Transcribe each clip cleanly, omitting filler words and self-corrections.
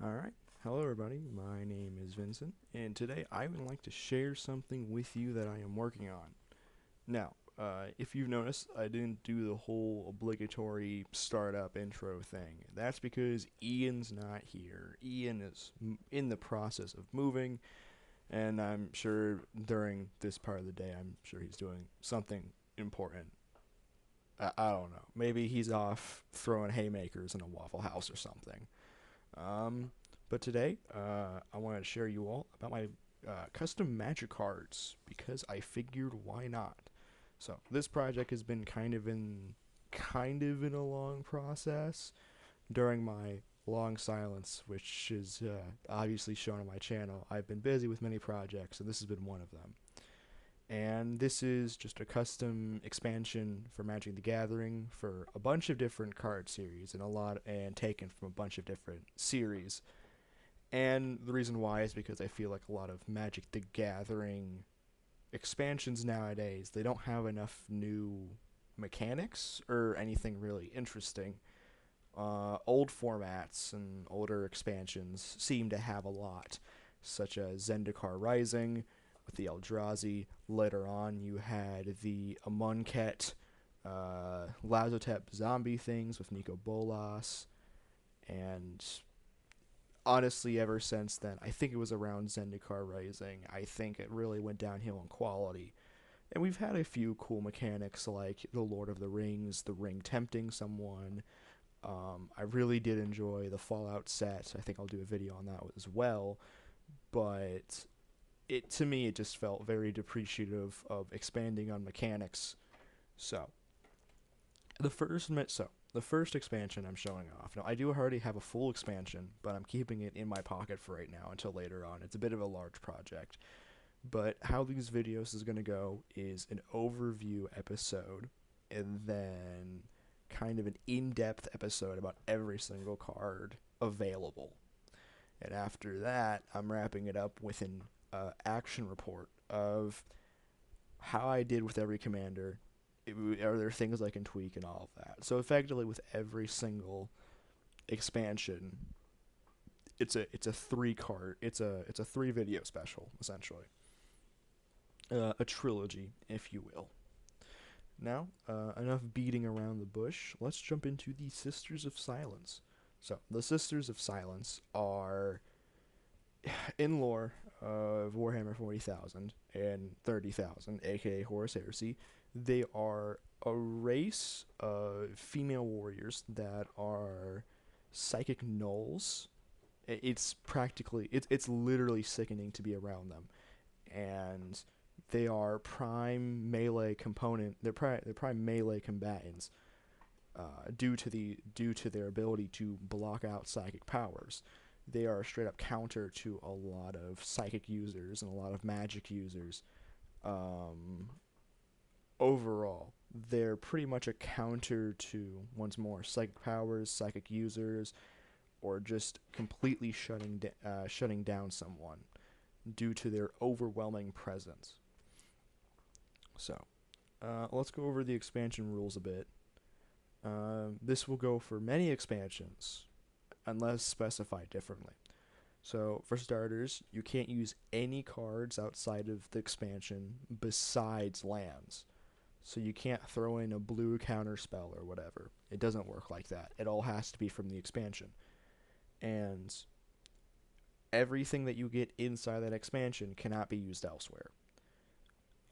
Alright, hello everybody, my name is Vincent, and today I would like to share something with you that I am working on. Now, if you've noticed, I didn't do the whole obligatory startup intro thing. That's because Ian's not here. Ian is in the process of moving, and I'm sure during this part of the day, I'm sure he's doing something important. I don't know. Maybe he's off throwing haymakers in a Waffle House or something. Um, but today, I wanted to share you all about my custom magic cards because I figured why not. So this project has been kind of in a long process during my long silence, which is obviously shown on my channel. I've been busy with many projects, and this has been one of them. And this is just a custom expansion for Magic the Gathering for a bunch of different card series and taken from a bunch of different series. And the reason why is because I feel like a lot of Magic the Gathering expansions nowadays, they don't have enough new mechanics or anything really interesting. Old formats and older expansions seem to have a lot, such as Zendikar Rising with the Eldrazi. Later on, you had the Amonkhet, Lazotep zombie things with Nico Bolas, and honestly, ever since then, I think it was around Zendikar Rising, I think it really went downhill in quality. And we've had a few cool mechanics like the Lord of the Rings, the ring tempting someone. I really did enjoy the Fallout set. I think I'll do a video on that as well. But it to me it just felt very depreciative of expanding on mechanics. So the first expansion I'm showing off. Now I do already have a full expansion, but I'm keeping it in my pocket for right now until later on. It's a bit of a large project. But how these videos is going to go is an overview episode and then kind of an in-depth episode about every single card available. And after that, I'm wrapping it up with an action report of how I did with every commander. Are there things I can tweak and all of that? So effectively, with every single expansion, it's a three card it's a three video special essentially, a trilogy, if you will. Now, enough beating around the bush. Let's jump into the Sisters of Silence. So the Sisters of Silence are in lore of Warhammer 40,000 and 30,000, aka Horus Heresy. They are a race of female warriors that are psychic gnolls. It's literally sickening to be around them, and they are prime melee component. They're prime melee combatants, due to their ability to block out psychic powers. They are a straight up counter to a lot of psychic users and a lot of magic users. Um, Overall, they're pretty much a counter to, once more, psychic powers, psychic users, or just completely shutting down someone due to their overwhelming presence. So, let's go over the expansion rules a bit. This will go for many expansions, unless specified differently. So, for starters, you can't use any cards outside of the expansion besides lands. So you can't throw in a blue counter spell or whatever. It doesn't work like that. It all has to be from the expansion. And everything that you get inside that expansion cannot be used elsewhere.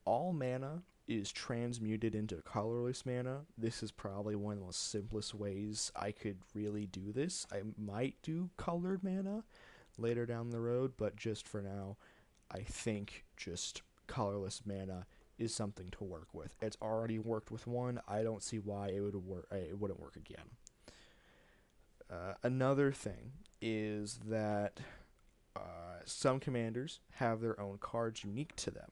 All mana is transmuted into colorless mana. This is probably one of the most simplest ways I could really do this. I might do colored mana later down the road, but just for now, I think just colorless mana is something to work with. It's already worked with one. I don't see why it would work. It wouldn't work again. Another thing is that some commanders have their own cards unique to them,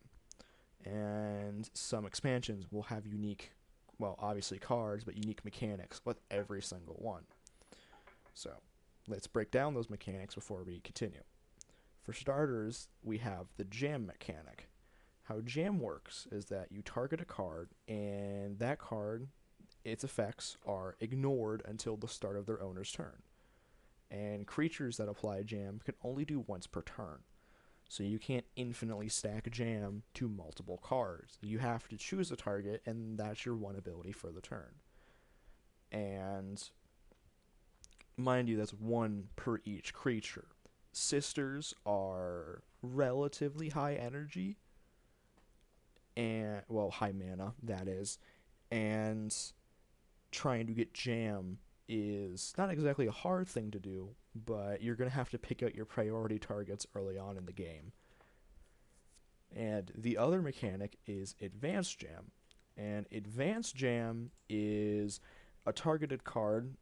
and some expansions will have unique, well, obviously cards, but unique mechanics with every single one. So let's break down those mechanics before we continue. For starters, we have the jam mechanic. How jam works is that you target a card, and that card, its effects are ignored until the start of their owner's turn. And creatures that apply jam can only do once per turn. So you can't infinitely stack jam to multiple cards. You have to choose a target, and that's your one ability for the turn. And mind you, that's one per each creature. Sisters are relatively high energy, and, well, high mana, that is. And trying to get jam is not exactly a hard thing to do, but you're going to have to pick out your priority targets early on in the game. And the other mechanic is Advanced Jam. And Advanced Jam is a targeted card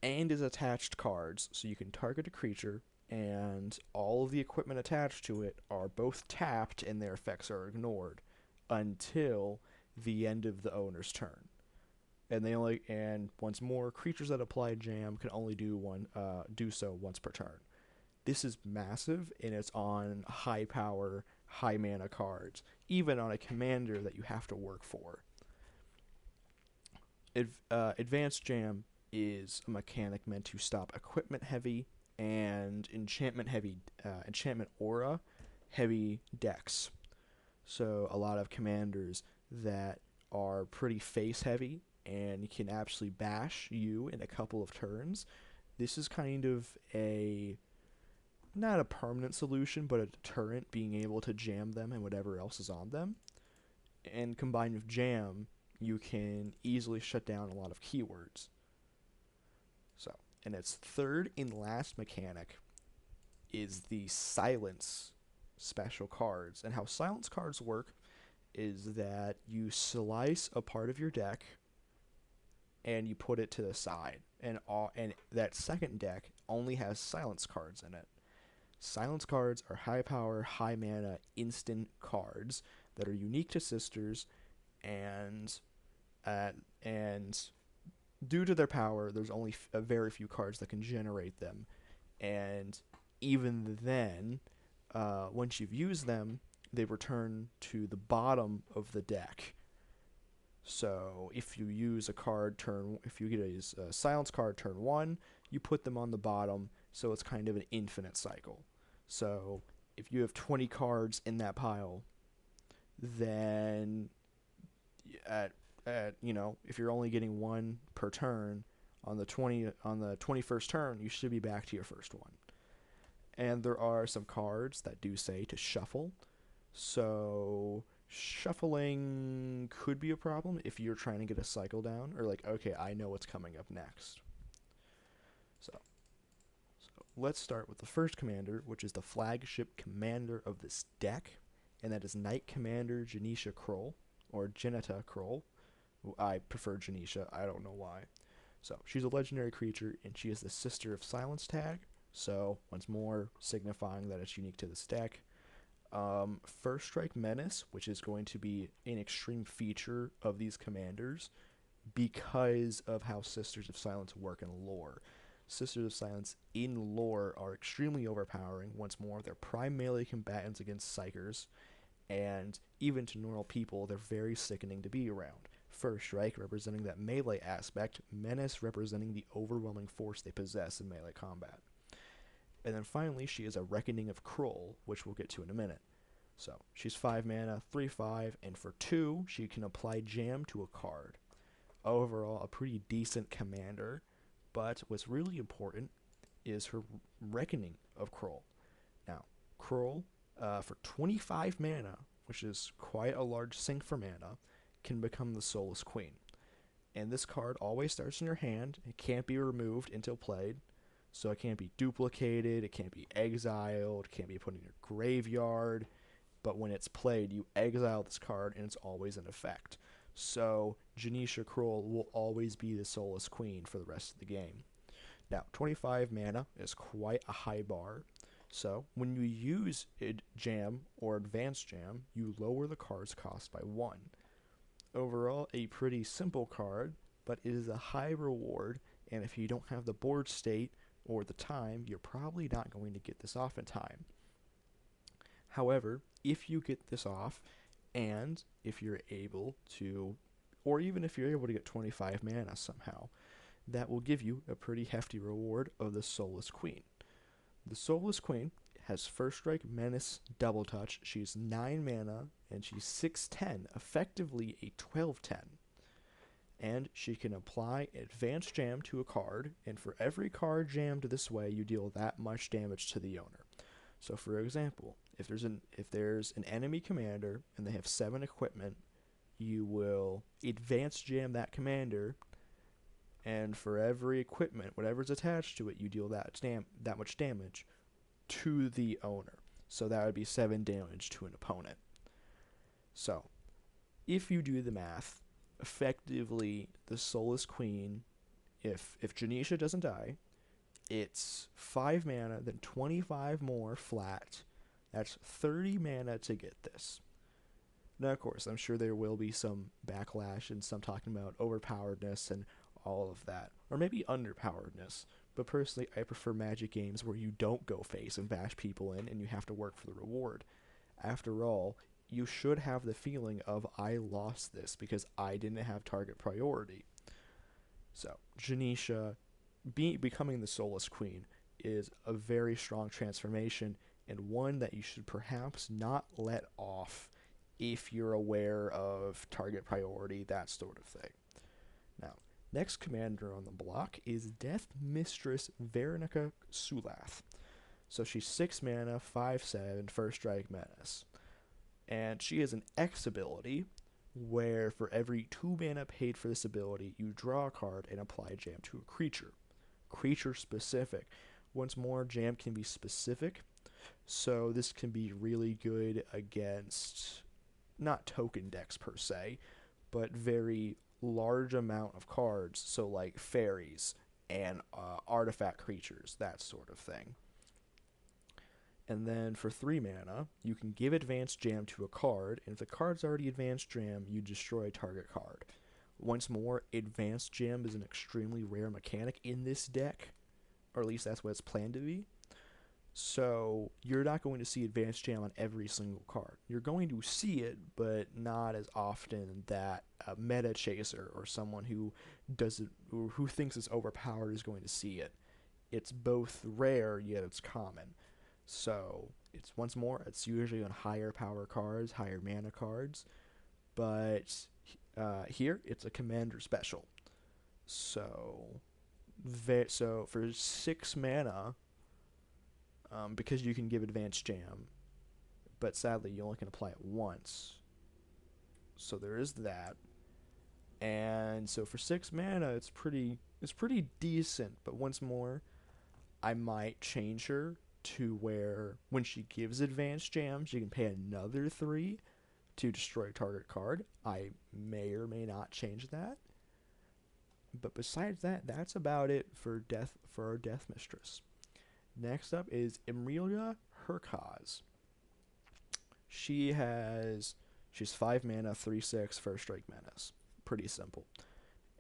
and is attached cards, so you can target a creature, and all of the equipment attached to it are both tapped and their effects are ignored until the end of the owner's turn. And once more, creatures that apply jam can only do so once per turn. This is massive, and it's on high power, high mana cards, even on a commander that you have to work for. Advanced Jam is a mechanic meant to stop equipment heavy and enchantment aura heavy decks. So a lot of commanders that are pretty face heavy and can actually bash you in a couple of turns. This is kind of not a permanent solution, but a deterrent, being able to jam them and whatever else is on them. And combined with jam, you can easily shut down a lot of keywords. So, and its third and last mechanic is the silence special cards. And how silence cards work is that you slice a part of your deck and you put it to the side, and that second deck only has silence cards in it. Silence cards are high power, high mana, instant cards that are unique to sisters, and due to their power, there's only a very few cards that can generate them, and even then, once you've used them, they return to the bottom of the deck. So if you use if you get a silence card turn 1, you put them on the bottom, so it's kind of an infinite cycle. So if you have 20 cards in that pile, then if you're only getting one per turn on the 21st turn, you should be back to your first one. And there are some cards that do say to shuffle. So shuffling could be a problem if you're trying to get a cycle down, or like, okay, I know what's coming up next. So let's start with the first commander, which is the flagship commander of this deck, and that is Knight Commander Janisha Kroll, or Janetta Kroll. I prefer Janisha, I don't know why. So she's a legendary creature, and she is the sister of Silence Tag, so once more signifying that it's unique to this deck. First Strike Menace, which is going to be an extreme feature of these commanders because of how Sisters of Silence work in lore. Sisters of Silence in lore are extremely overpowering. Once more, they're prime melee combatants against Psychers, and even to normal people, they're very sickening to be around. First Strike representing that melee aspect, Menace representing the overwhelming force they possess in melee combat. And then finally, she is a Reckoning of Kroll, which we'll get to in a minute. So, she's 5 mana, 3/5, and for 2, she can apply jam to a card. Overall, a pretty decent commander, but what's really important is her Reckoning of Kroll. Now, Kroll, for 25 mana, which is quite a large sink for mana, can become the Soulless Queen. And this card always starts in your hand. It can't be removed until played. So it can't be duplicated, it can't be exiled, it can't be put in your graveyard. But when it's played, you exile this card and it's always in effect. So Janisha Kroll will always be the Soulless Queen for the rest of the game. Now, 25 mana is quite a high bar. So when you use Jam or Advanced Jam, you lower the card's cost by 1. Overall, a pretty simple card, but it is a high reward, and if you don't have the board state or the time, you're probably not going to get this off in time. However, if you get this off, and if you're able to, or even if you're able to get 25 mana somehow, that will give you a pretty hefty reward of the Soulless Queen. The Soulless Queen has First Strike, Menace, Double Touch. She's 9 mana, and she's 6/10, effectively a 12/10. And she can apply Advanced Jam to a card, and for every card jammed this way, you deal that much damage to the owner. So, for example, if there's an enemy commander and they have 7 equipment, you will Advanced Jam that commander, and for every equipment, whatever's attached to it, you deal that much damage to the owner. So that would be 7 damage to an opponent. So, if you do the math, effectively, the Soulless Queen, if Janisha doesn't die, it's 5 mana, then 25 more flat. That's 30 mana to get this. Now, of course, I'm sure there will be some backlash and some talking about overpoweredness and all of that, or maybe underpoweredness. But personally, I prefer Magic games where you don't go face and bash people in and you have to work for the reward. After all, you should have the feeling of, I lost this because I didn't have target priority. So, Janisha becoming the Soulless Queen is a very strong transformation, and one that you should perhaps not let off if you're aware of target priority, that sort of thing. Now, next commander on the block is Death Mistress Veronica Sulath. So she's 6 mana, 5/7, First Strike, Menace. And she has an X ability, where for every 2 mana paid for this ability, you draw a card and apply Jam to a creature. Creature specific. Once more, Jam can be specific, so this can be really good against, not token decks per se, but very large amount of cards, so like fairies and artifact creatures, that sort of thing. And then for 3 mana, you can give Advanced Jam to a card, and if the card's already Advanced Jam, you destroy a target card. Once more, Advanced Jam is an extremely rare mechanic in this deck, or at least that's what it's planned to be. So you're not going to see Advanced Jam on every single card. You're going to see it, but not as often that a meta chaser or someone who who thinks it's overpowered is going to see it. It's both rare, yet it's common. So it's once more, it's usually on higher power cards, higher mana cards, but here it's a commander special. So for 6 mana, because you can give Advanced Jam, but sadly you only can apply it once. So there is that. And so for 6 mana, it's pretty decent. But once more, I might change her to where when she gives Advanced Jam, she can pay another 3 to destroy a target card. I may or may not change that. But besides that, that's about it for our Death Mistress. Next up is Emilia Herkaz. She's 5 mana, 3/6, First Strike, Menace. Pretty simple.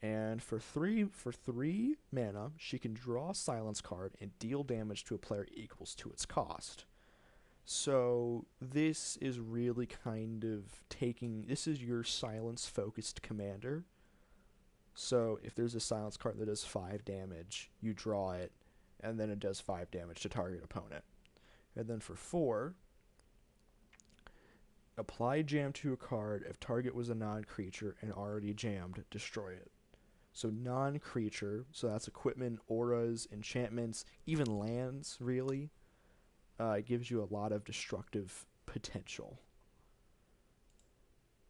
And for three mana, she can draw a Silence card and deal damage to a player equals to its cost. So this is really kind of this is your silence-focused commander. So if there's a Silence card that does 5 damage, you draw it, and then it does 5 damage to target opponent. And then for 4, apply Jam to a card if target was a non-creature and already jammed, destroy it. So non-creature, so that's equipment, auras, enchantments, even lands, really. It gives you a lot of destructive potential.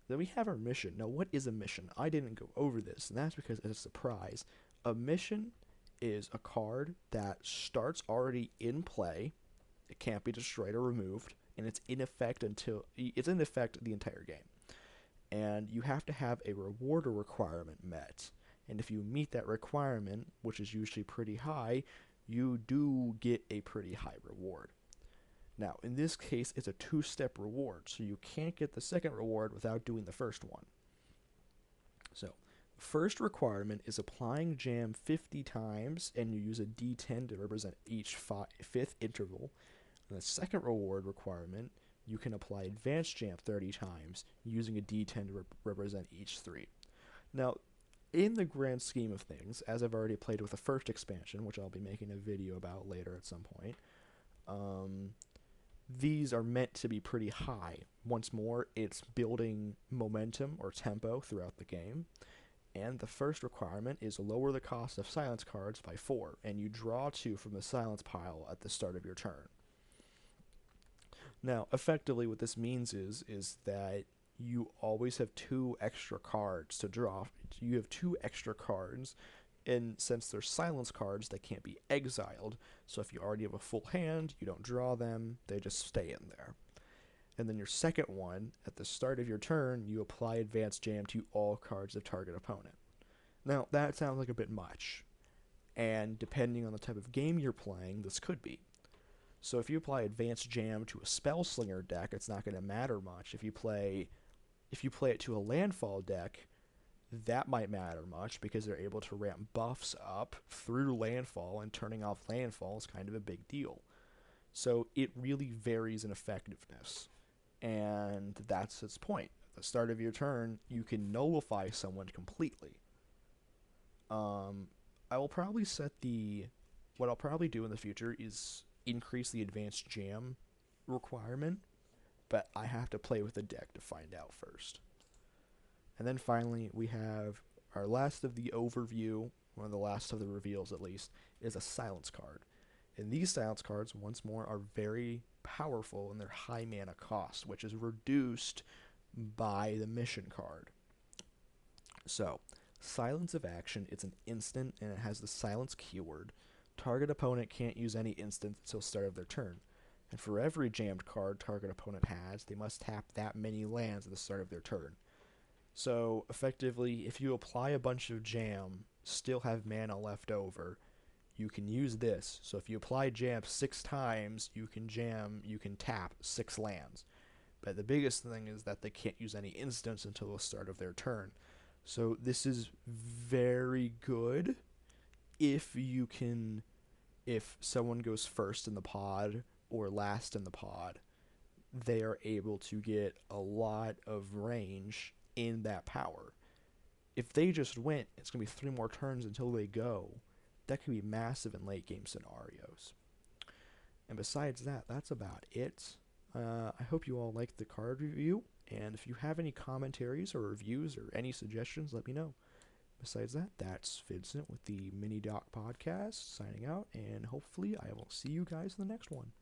Then we have our mission. Now, what is a mission? I didn't go over this, and that's because it's a surprise. A mission is a card that starts already in play. It can't be destroyed or removed, and it's in effect the entire game. And you have to have a reward or requirement met. And if you meet that requirement, which is usually pretty high, you do get a pretty high reward. Now, in this case, it's a 2-step reward, so you can't get the second reward without doing the first one. So, first requirement is applying Jam 50 times, and you use a D10 to represent each 5th interval. And the second reward requirement, you can apply Advanced Jam 30 times, using a D10 to represent each 3. Now, in the grand scheme of things, as I've already played with the first expansion, which I'll be making a video about later at some point, um, these are meant to be pretty high. Once more, it's building momentum or tempo throughout the game. And the first requirement is lower the cost of silence cards by 4, and you draw 2 from the silence pile at the start of your turn. Now, effectively, what this means is that you always have 2 extra cards to draw. You have 2 extra cards, and since they're silence cards, they can't be exiled. So if you already have a full hand, you don't draw them, they just stay in there. And then your second one, at the start of your turn, you apply Advanced Jam to all cards of target opponent. Now, that sounds like a bit much, and depending on the type of game you're playing, this could be. So if you apply Advanced Jam to a Spellslinger deck, it's not going to matter much. If you play it to a Landfall deck, that might matter much because they're able to ramp buffs up through Landfall, and turning off Landfall is kind of a big deal. So it really varies in effectiveness, and that's its point. At the start of your turn, you can nullify someone completely. I will probably what I'll probably do in the future is increase the Advanced Jam requirement, but I have to play with the deck to find out first. And then finally, we have our last of the overview, one of the last of the reveals at least, is a silence card. And these silence cards, once more, are very powerful in their high mana cost, which is reduced by the mission card. So, Silence of Action, it's an instant, and it has the silence keyword. Target opponent can't use any instant until start of their turn. And for every jammed card target opponent has, they must tap that many lands at the start of their turn. So, effectively, if you apply a bunch of jam, still have mana left over, you can use this. So if you apply jam 6 times, you can tap 6 lands. But the biggest thing is that they can't use any instants until the start of their turn. So this is very good if someone goes first in the pod or last in the pod, they are able to get a lot of range in that power. If they just went, it's going to be 3 more turns until they go. That can be massive in late game scenarios. And besides that, that's about it. I hope you all liked the card review, and if you have any commentaries or reviews or any suggestions, let me know. Besides that, that's Vincent with the Mini Doc Podcast signing out, and hopefully I will see you guys in the next one.